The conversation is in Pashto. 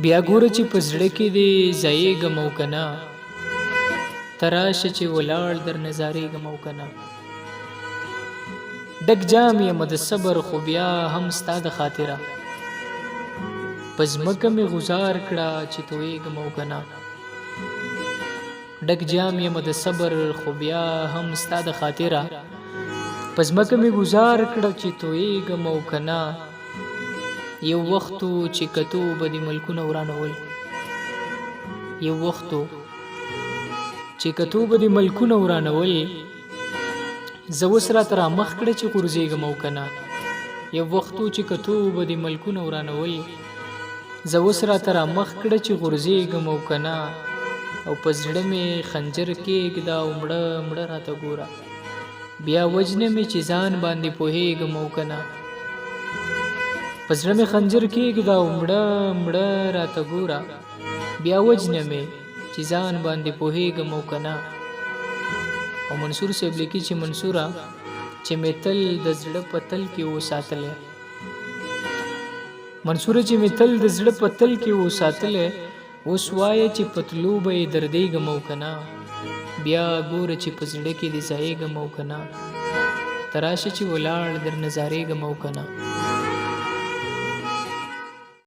بیا ګوره چې په زړه کې دې ځایېږم او که نه، ته راشه چې ولاړ در نظارېږم او که نه. ډک جام یم د صبر خو بیا هم ستا د خاطره، په ځمکه مې غوځار کړه چې تویېږم او که نه. ډک جام یم د صبر خو بیا هم ستا د خاطره، په ځمکه مې ګوزار کړه چې تویېږم او که نه. یو وخت و چې کتو به دې ملکونه ورانول، یو وخت و چې کتو به دې ملکونه ورانول، زه اوس راته رامخ کړه چې غورځېږم او که نه. یو وخت و چې کتو به دې ملکونه ورانول، زه اوس راته رامخ کړه چې غورځېږم او که نه. او په زړه مې خنجر کېږده او مړه مړه راته ګوره، بیا وجنه مې چې ځان باندې پوهېږم او که نه. په زړه مې خنجر کېږده او مړه مړه راته ګوره، بیا وجنه مې چې ځان باندې پوهېږم او که نه. او منصور صاحب لیکي چې منصوره چې مې تل د زړه په تل کې وساتلی، منصوره چې مې تل د زړه په تل کې وساتلی، اوس وایه چې په تلو به یې دردېږم او که نه. بیا ګوره چې په زړه کې دې ځایېږم او که نه، ته راشه چې ولاړ در نظارېږم او که نه.